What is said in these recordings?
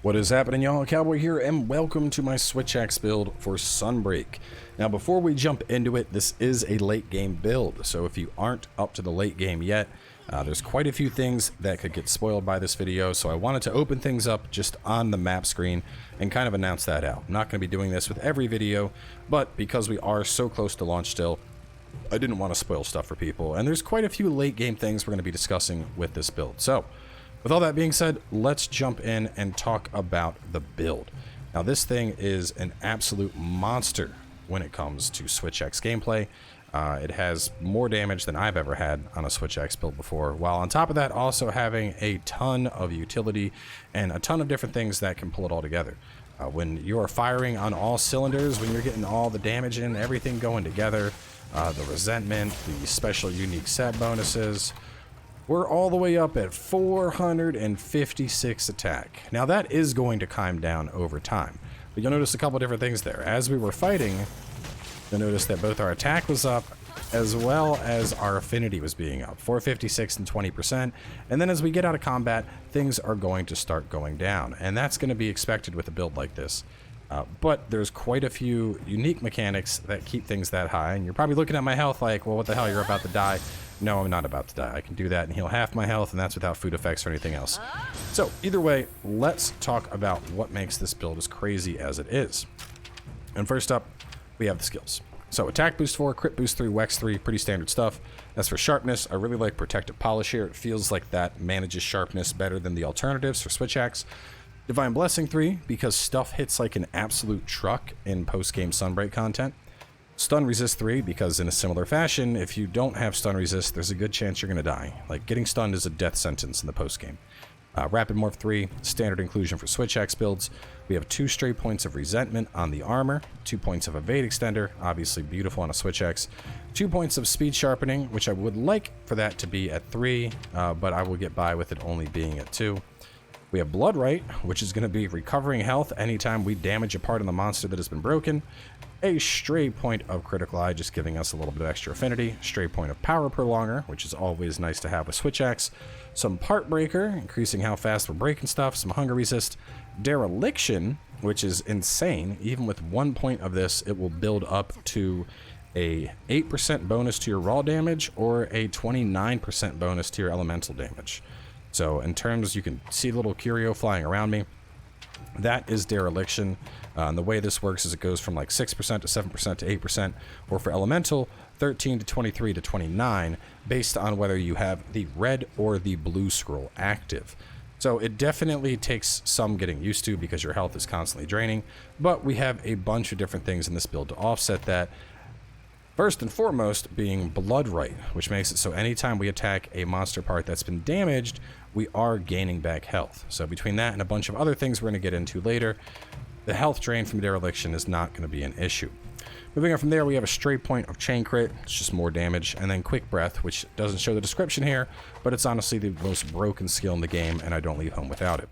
What is happening, y'all? Cowboy here, and welcome to my Switch Axe build for Sunbreak. Now, before we jump into it, this is a late game build, so if you aren't up to the late game yet, there's quite a few things that could get spoiled by this video, so I wanted to open things up just on the map screen and kind of announce that out. I'm not going to be doing this with every video, but because we are so close to launch still, I didn't want to spoil stuff for people, and there's quite a few late game things we're going to be discussing with this build. So, with all that being said, let's jump in and talk about the build. Now, this thing is an absolute monster when it comes to Switch Axe gameplay. It has more damage than I've ever had on a Switch Axe build before, while on top of that also having a ton of utility and a ton of different things that can pull it all together. When you are firing on all cylinders, when you're getting all the damage in, everything going together, the resentment, the special unique set bonuses, we're all the way up at 456 attack. Now that is going to climb down over time, but you'll notice a couple different things there. As we were fighting, you'll notice that both our attack was up as well as our affinity was being up, 456 and 20%. And then as we get out of combat, things are going to start going down, and that's going to be expected with a build like this. But there's quite a few unique mechanics that keep things that high, and you're probably looking at my health like, well, what the hell, you're about to die. No, I'm not about to die. I can do that and heal half my health, and that's without food effects or anything else. So either way, let's talk about what makes this build as crazy as it is. And first up, we have the skills. So attack boost 4, crit boost 3, wex 3, pretty standard stuff. As for sharpness, I really like protective polish here. It feels like that manages sharpness better than the alternatives for Switch Axe. Divine Blessing 3, because stuff hits like an absolute truck in post-game Sunbreak content. Stun Resist 3, because in a similar fashion, if you don't have Stun Resist, there's a good chance you're going to die. Like, getting stunned is a death sentence in the post-game. Rapid Morph 3, standard inclusion for Switch Axe builds. We have 2 stray points of resentment on the armor, 2 points of evade extender, obviously beautiful on a Switch Axe, 2 points of speed sharpening, which I would like for that to be at 3, but I will get by with it only being at 2. We have Blood Right, which is going to be recovering health anytime we damage a part of the monster that has been broken. A stray point of Critical Eye, just giving us a little bit of extra affinity. Stray point of Power Prolonger, which is always nice to have with Switch Axe. Some Part Breaker, increasing how fast we're breaking stuff. Some Hunger Resist. Dereliction, which is insane. Even with 1 point of this, it will build up to a 8% bonus to your raw damage or a 29% bonus to your elemental damage. So in terms, you can see the little curio flying around me. That is Dereliction. And the way this works is it goes from like 6% to 7% to 8%, or for Elemental, 13 to 23 to 29, based on whether you have the red or the blue scroll active. So it definitely takes some getting used to because your health is constantly draining, but we have a bunch of different things in this build to offset that. First and foremost being Blood Right, which makes it so anytime we attack a monster part that's been damaged, we are gaining back health. So between that and a bunch of other things we're going to get into later, the health drain from Dereliction is not going to be an issue. Moving on from there, we have a straight point of Chain Crit, it's just more damage, and then Quick Breath, which doesn't show the description here, but it's honestly the most broken skill in the game, and I don't leave home without it.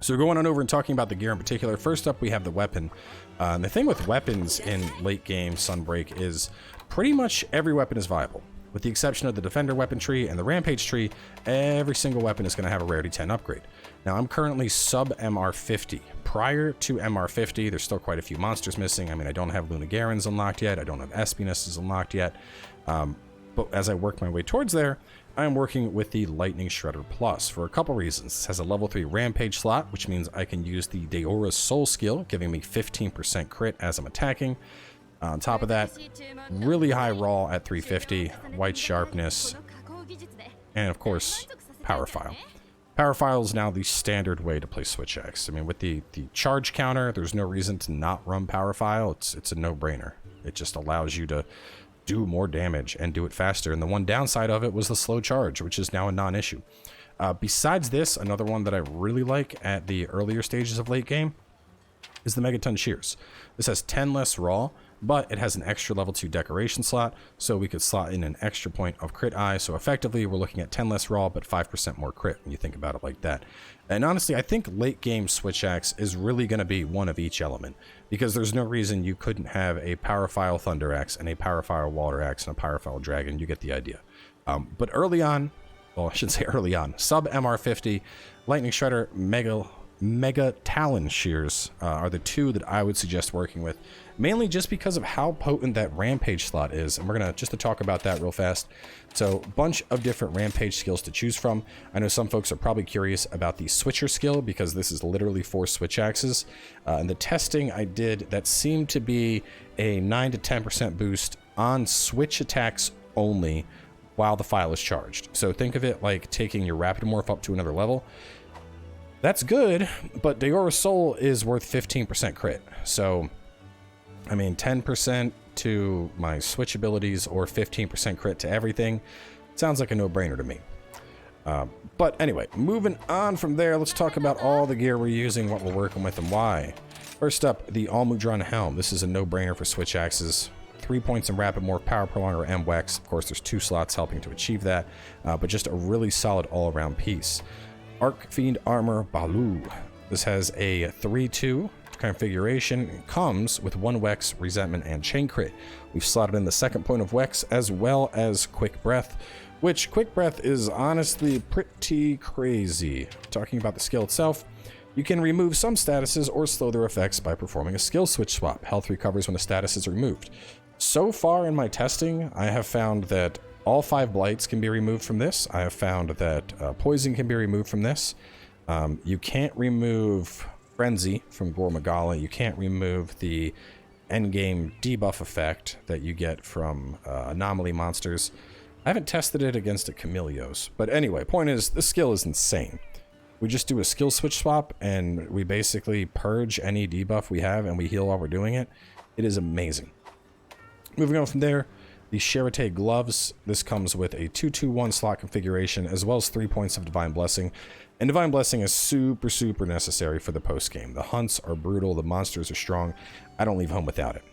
So going on over and talking about the gear in particular, first up we have the weapon. And the thing with weapons in late game Sunbreak is pretty much every weapon is viable. With the exception of the Defender weapon tree and the Rampage tree, every single weapon is going to have a Rarity 10 upgrade. Now I'm currently sub MR50. Prior to MR50, there's still quite a few monsters missing. I mean, I don't have Lunagarons unlocked yet, I don't have Espinuses unlocked yet. But as I work my way towards there, I'm working with the Lightning Shredder Plus for a couple reasons. This has a level 3 Rampage slot, which means I can use the Deora's Soul skill, giving me 15% crit as I'm attacking. On top of that, really high raw at 350, white sharpness, and of course, Power File. Power File is now the standard way to play Switch Axe. I mean, with the charge counter, there's no reason to not run Power File. It's a no-brainer. It just allows you to do more damage and do it faster. And the one downside of it was the slow charge, which is now a non-issue. Besides this, another one that I really like at the earlier stages of late game is the Megaton Shears. This has 10 less raw, but it has an extra level 2 decoration slot, so we could slot in an extra point of crit eye. So effectively, we're looking at 10 less raw, but 5% more crit when you think about it like that. And honestly, I think late game Switch Axe is really going to be one of each element, because there's no reason you couldn't have a Power File Thunder Axe and a Power File Water Axe and a Power File Dragon. You get the idea. But early on, well, I shouldn't say early on, sub MR50, Lightning Shredder, Mega Mega Talon Shears are the two that I would suggest working with, mainly just because of how potent that Rampage slot is. And we're going to, just to talk about that real fast. So, bunch of different Rampage skills to choose from. I know some folks are probably curious about the Switcher skill, because this is literally 4 switch axes. And the testing I did, that seemed to be a 9 to 10% boost on switch attacks only while the file is charged. So think of it like taking your Rapid Morph up to another level. That's good, but Deora's Soul is worth 15% crit. So, I mean, 10% to my switch abilities or 15% crit to everything sounds like a no-brainer to me. But anyway, moving on from there, let's talk about all the gear we're using, what we're working with, and why. First up, the Almudron Helm. This is a no-brainer for switch axes. 3 points in Rapid Morph, Power Prolonger, and Wex. Of course, there's 2 slots helping to achieve that, but just a really solid all-around piece. Arc Fiend Armor Baloo. This has a 3-2 configuration. It comes with 1 Wex, Resentment, and Chain Crit. We've slotted in the 2nd point of Wex as well as Quick Breath, which Quick Breath is honestly pretty crazy. Talking about the skill itself, you can remove some statuses or slow their effects by performing a skill switch swap. Health recovers when a status is removed. So far in my testing, I have found that all 5 blights can be removed from this. I have found that poison can be removed from this. You can't remove Frenzy from Gore Magala. You can't remove the endgame debuff effect that you get from anomaly monsters. I haven't tested it against a Chameleos. But anyway, point is, this skill is insane. We just do a skill switch swap, and we basically purge any debuff we have, and we heal while we're doing it. It is amazing. Moving on from there, the Charité Gloves. This comes with a 2-2-1 slot configuration, as well as 3 points of Divine Blessing. And Divine Blessing is super, super necessary for the post-game. The hunts are brutal, the monsters are strong. I don't leave home without it.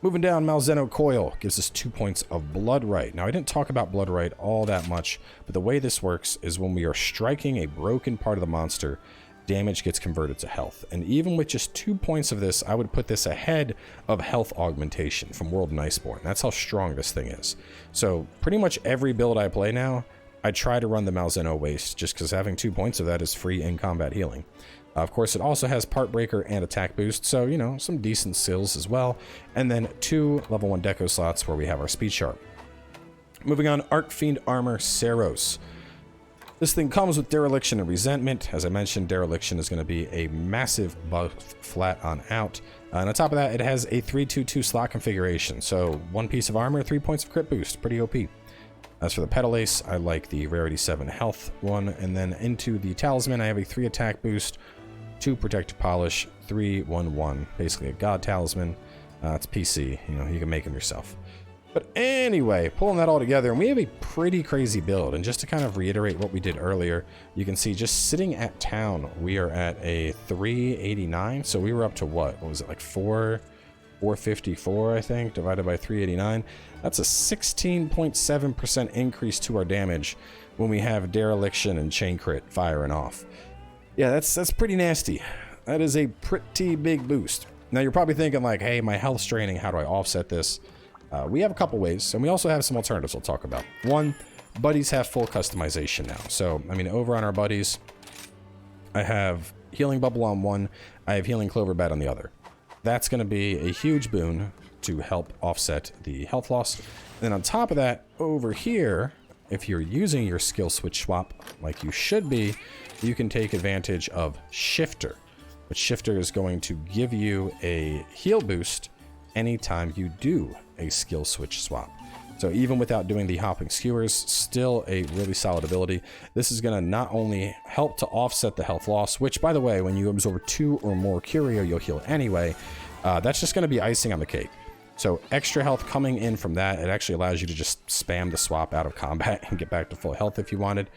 Moving down, Malzeno Coil gives us 2 points of Blood Right. Now, I didn't talk about Blood Right all that much, but the way this works is when we are striking a broken part of the monster, damage gets converted to health. And even with just 2 points of this, I would put this ahead of health augmentation from World and Iceborne. That's how strong this thing is. So pretty much every build I play now, I try to run the Malzeno Waste, just because having 2 points of that is free in-combat healing. Of course, it also has Part Breaker and Attack Boost, so, you know, some decent skills as well. And then 2 level 1 Deco slots where we have our Speed Sharp. Moving on, Arc Fiend Armor Seros. This thing comes with Dereliction and Resentment. As I mentioned, Dereliction is going to be a massive buff flat on out. And on top of that, it has a 3-2-2 slot configuration. So 1 piece of armor, 3 points of crit boost. Pretty OP. As for the Petal Ace, I like the Rarity 7 health one. And then into the Talisman, I have a 3 attack boost, 2 protective polish, 3-1-1. Basically a God Talisman. It's PC. You know, you can make them yourself. But anyway, pulling that all together, and we have a pretty crazy build. And just to kind of reiterate what we did earlier, you can see just sitting at town, we are at a 389. So we were up to what was it, like 454, I think, divided by 389. That's a 16.7% increase to our damage when we have Dereliction and Chain Crit firing off. Yeah, that's pretty nasty. That is a pretty big boost. Now you're probably thinking like, hey, my health's draining, how do I offset this? We have a couple ways, and we also have some alternatives we'll talk about. One, buddies have full customization now. So, I mean, over on our buddies, I have Healing Bubble on one, I have Healing Clover Bat on the other. That's going to be a huge boon to help offset the health loss. And then on top of that, over here, if you're using your skill switch swap like you should be, you can take advantage of Shifter. But Shifter is going to give you a heal boost anytime you do a skill switch swap. So even without doing the hopping skewers, still a really solid ability. This is going to not only help to offset the health loss, which by the way, when you absorb 2 or more Curio, you'll heal anyway. That's just going to be icing on the cake. So extra health coming in from that, it actually allows you to just spam the swap out of combat and get back to full health if you wanted.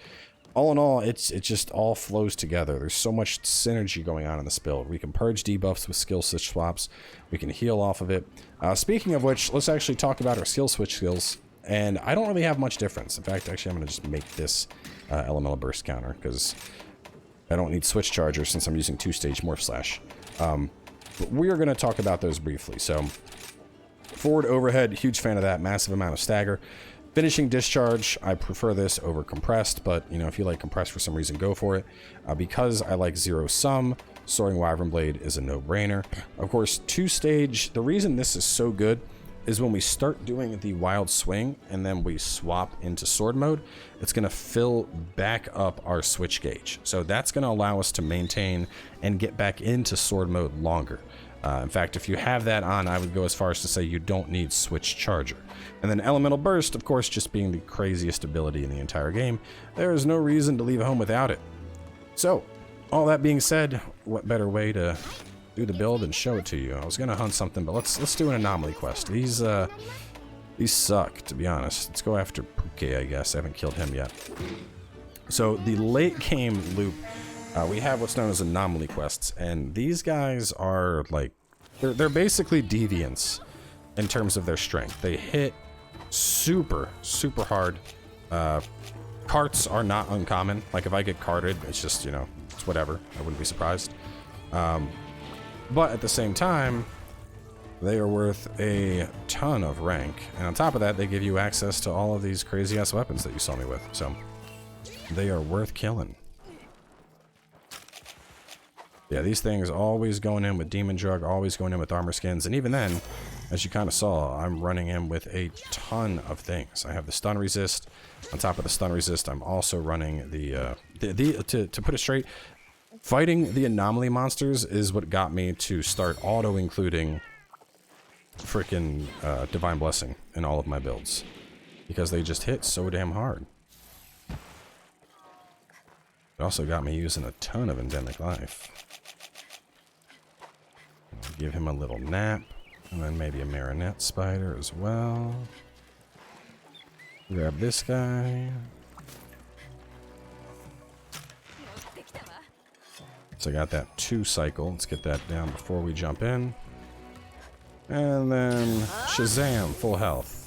All in all, it just all flows together. There's so much synergy going on in this build. We can purge debuffs with skill switch swaps. We can heal off of it. Speaking of which, let's actually talk about our skill switch skills. And I don't really have much difference. In fact, actually, I'm going to just make this elemental burst counter because I don't need switch charger since I'm using 2-stage morph slash. But we are going to talk about those briefly. So forward overhead, huge fan of that. Massive amount of stagger. Finishing discharge, I prefer this over compressed, but you know, if you like compressed for some reason, go for it. Because I like zero sum, Soaring Wyvern Blade is a no-brainer. Of course, 2-stage, the reason this is so good is when we start doing the wild swing and then we swap into sword mode, it's going to fill back up our switch gauge. So that's going to allow us to maintain and get back into sword mode longer. In fact, if you have that on, I would go as far as to say you don't need switch charger. And then Elemental Burst, of course, just being the craziest ability in the entire game, there is no reason to leave home without it. So, all that being said, what better way to do the build and show it to you? I was gonna hunt something, but let's do an Anomaly Quest. These suck, to be honest. Let's go after Puke, I guess. I haven't killed him yet. So the late game loop, we have what's known as Anomaly Quests, and these guys are like, they're basically deviants in terms of their strength. They hit super hard. Carts are not uncommon. Like if I get carted, it's just, you know, it's whatever. I wouldn't be surprised. But at the same time, they are worth a ton of rank. And on top of that, they give you access to all of these crazy ass weapons that you saw me with. So they are worth killing. Yeah, these things always going in with Demon Drug, always going in with armor skins. And even then, as you kind of saw, I'm running in with a ton of things. I have the stun resist. On top of the stun resist, I'm also running to put it straight, fighting the anomaly monsters is what got me to start auto-including freaking Divine Blessing in all of my builds. Because they just hit so damn hard. It also got me using a ton of Endemic Life. Give him a little nap. And then maybe a Marionette Spider as well. Grab this guy. So I got that 2 cycle. Let's get that down before we jump in. And then Shazam, full health.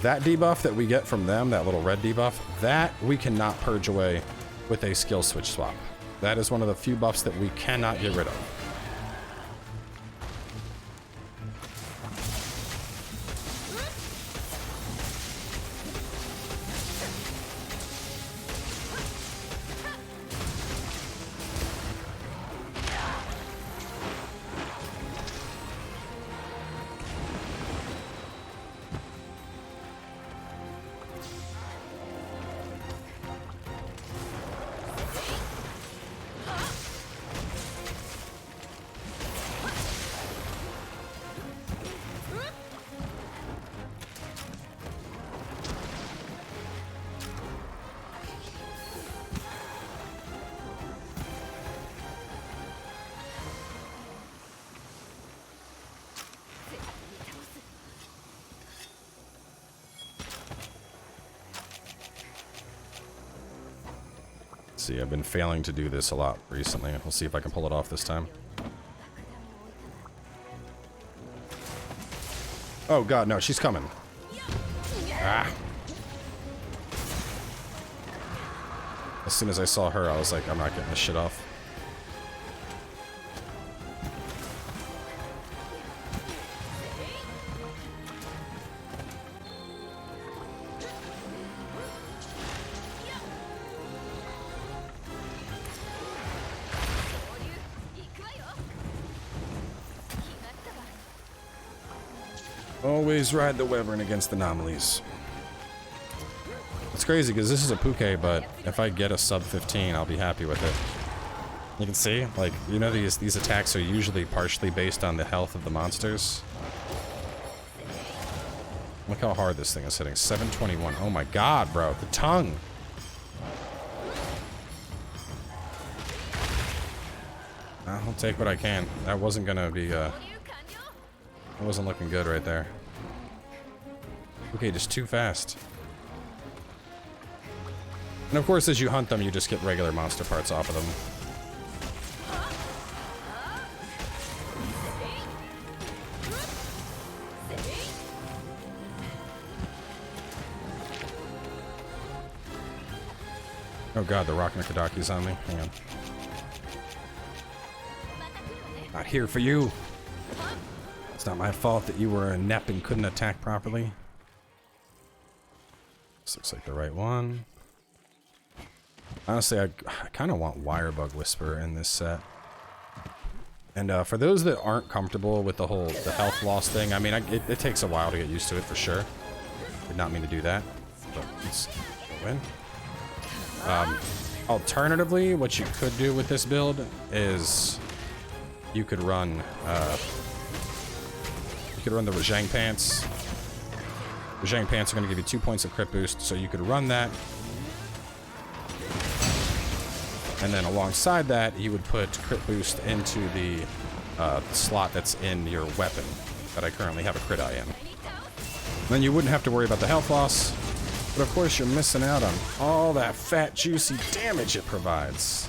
That debuff that we get from them, that little red debuff, that we cannot purge away with a skill switch swap. That is one of the few buffs that we cannot get rid of. See, I've been failing to do this a lot recently. We'll see if I can pull it off this time. Oh god, no, she's coming. Ah. As soon as I saw her, I was like, I'm not getting this shit off. Always ride the Wyvern against anomalies. It's crazy because this is a Puke, but if I get a sub 15, I'll be happy with it. You can see, like, you know, these attacks are usually partially based on the health of the monsters. Look how hard this thing is hitting. 721. Oh my god, bro. The tongue. I'll take what I can. That wasn't gonna be, it wasn't looking good right there. Okay, just too fast. And of course, as you hunt them, you just get regular monster parts off of them. Oh god, the Rock Nikadaki's on me. Hang on. Not here for you. It's not my fault that you were inept and couldn't attack properly. This looks like the right one. Honestly, I kind of want Wirebug Whisper in this set. And for those that aren't comfortable with the health loss thing, I mean, it takes a while to get used to it for sure. Did not mean to do that, but let's win. Alternatively, what you could do with this build is you could run the Rajang Pants. Rajang Pants are going to give you 2 points of crit boost, so you could run that. And then alongside that, you would put crit boost into the slot that's in your weapon that I currently have a crit eye in. Then you wouldn't have to worry about the health loss. But of course, you're missing out on all that fat, juicy damage it provides.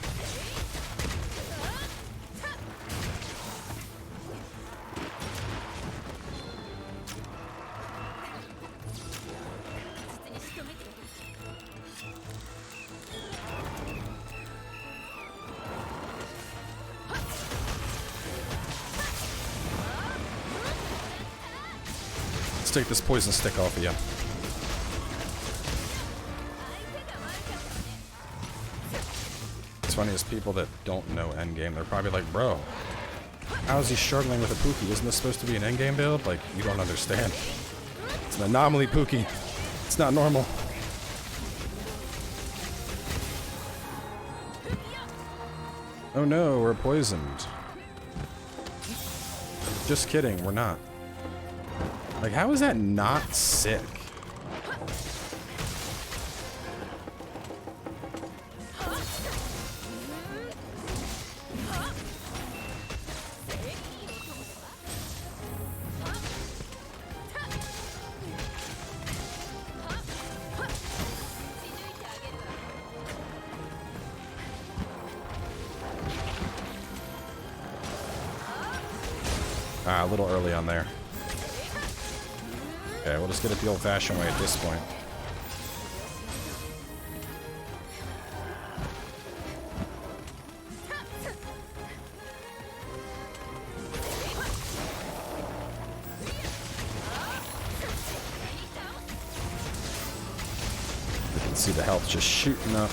Let's take this poison stick off of you. It's funny, as people that don't know endgame, they're probably like, bro, how is he struggling with a Pookie? Isn't this supposed to be an endgame build? Like, you don't understand. It's an anomaly Pookie. It's not normal. Oh no, we're poisoned. Just kidding, we're not. Like, how is that not sick? A little early on there. Okay, we'll just get it the old-fashioned way at this point. You can see the health just shooting up.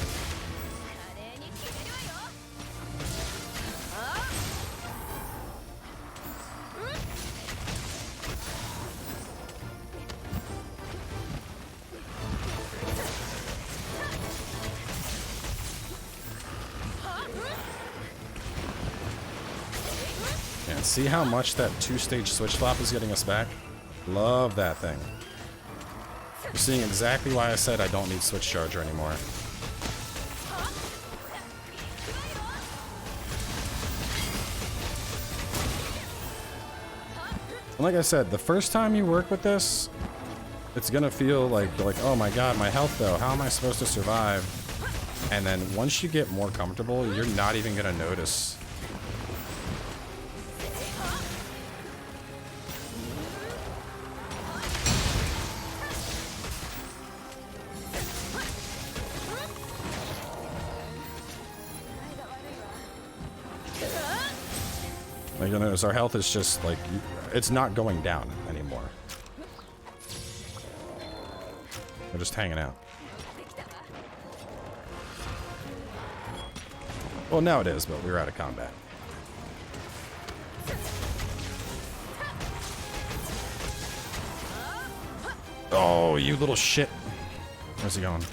See how much that two-stage switch flop is getting us back? Love that thing. You're seeing exactly why I said I don't need switch charger anymore. And like I said, the first time you work with this, it's gonna feel like you're like, oh my god, my health though, how am I supposed to survive? And then once you get more comfortable, you're not even gonna notice. Like, you'll notice our health is just like, it's not going down anymore. We're just hanging out. Well, now it is, but we were out of combat. Oh, you little shit. Where's he going?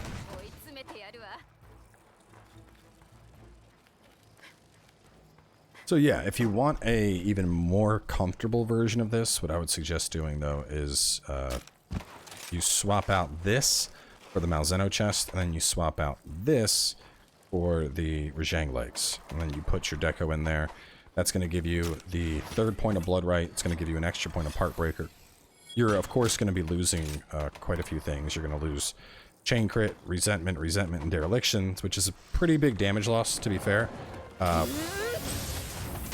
So yeah, if you want a even more comfortable version of this, what I would suggest doing though is you swap out this for the Malzeno chest, and then you swap out this for the Rajang legs, and then you put your deco in there. That's going to give you the 3rd point of Blood Right. It's going to give you an extra point of Part Breaker. You're of course going to be losing quite a few things. You're going to lose chain crit, resentment, and dereliction, which is a pretty big damage loss, to be fair.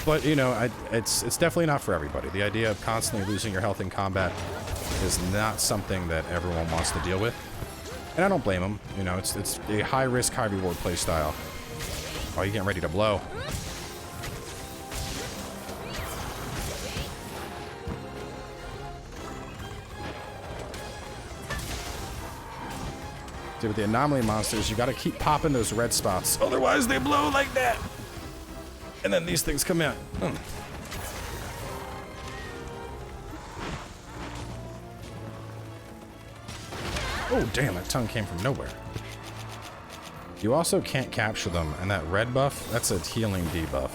But, you know, it's definitely not for everybody. The idea of constantly losing your health in combat is not something that everyone wants to deal with. And I don't blame them. You know, it's a high-risk, high-reward playstyle. Oh, you're getting ready to blow. See, with the anomaly monsters, you gotta keep popping those red spots. Otherwise, they blow like that. And then these things come out. Oh, damn, that tongue came from nowhere. You also can't capture them, and that red buff, that's a healing debuff.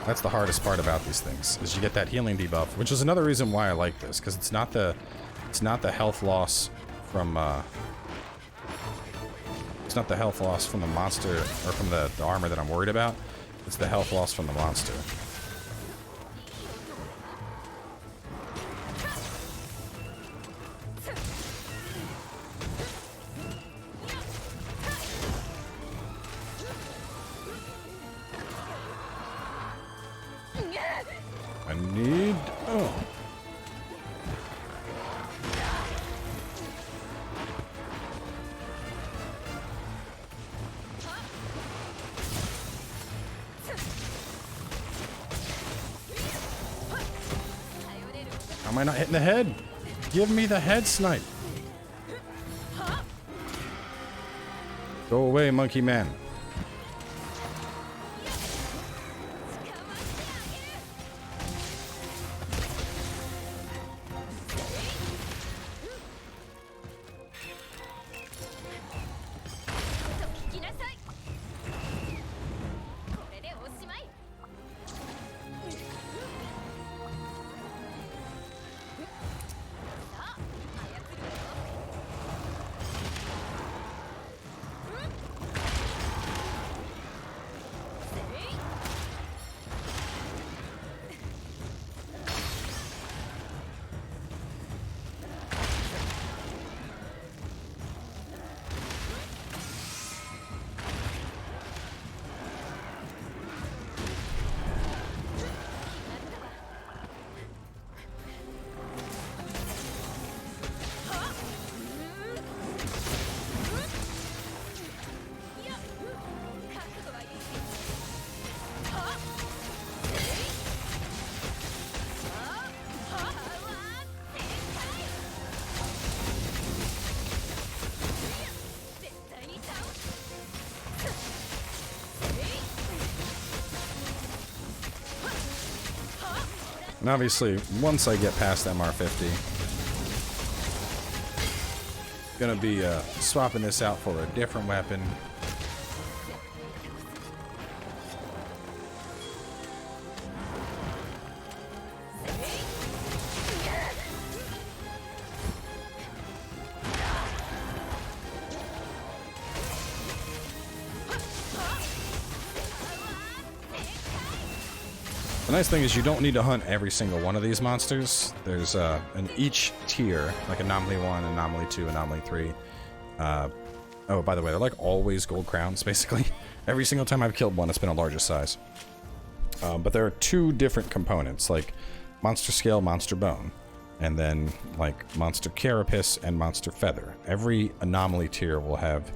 That's the hardest part about these things, is you get that healing debuff, which is another reason why I like this, because it's not the health loss from it's not the health loss from the monster or from the armor that I'm worried about. It's the health loss from the monster. I need... oh. How am I not hitting the head? Give me the head snipe. Go away, monkey man. And obviously, once I get past MR50, gonna be swapping this out for a different weapon. The nice thing is you don't need to hunt every single one of these monsters. There's in each tier, like Anomaly 1, Anomaly 2, Anomaly 3. Oh, by the way, they're like always gold crowns, basically. Every single time I've killed one, it's been a larger size. But there are two different components, like Monster Scale, Monster Bone, and then like Monster Carapace and Monster Feather. Every Anomaly tier will have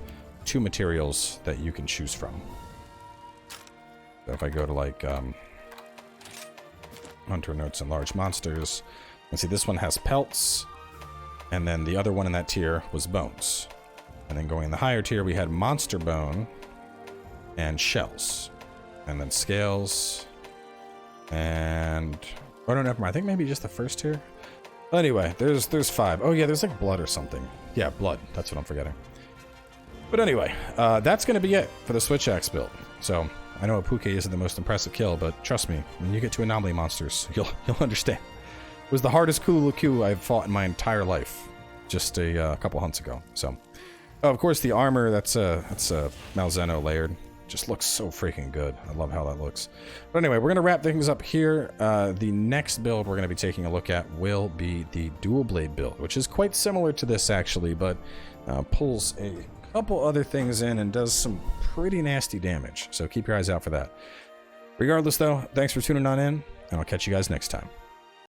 two materials that you can choose from. So if I go to like... Hunter Notes and Large Monsters. And see, this one has pelts, and then the other one in that tier was bones. And then going in the higher tier, we had Monster Bone and shells. And then scales. And... oh, no, never mind. I think maybe just the first tier. Anyway, there's 5. Oh, yeah, there's like blood or something. Yeah, blood. That's what I'm forgetting. But anyway, that's going to be it for the Switch Axe build. So... I know Apuke isn't the most impressive kill, but trust me, when you get to Anomaly monsters, you'll understand. It was the hardest Kulu I've fought in my entire life, just a couple hunts ago. So, oh, of course, the armor that's Malzeno layered. just looks so freaking good. I love how that looks. But anyway, we're going to wrap things up here. The next build we're going to be taking a look at will be the dual blade build, which is quite similar to this actually, but pulls a couple other things in and does some pretty nasty damage. So keep your eyes out for that. Regardless though, thanks for tuning on in, and I'll catch you guys next time.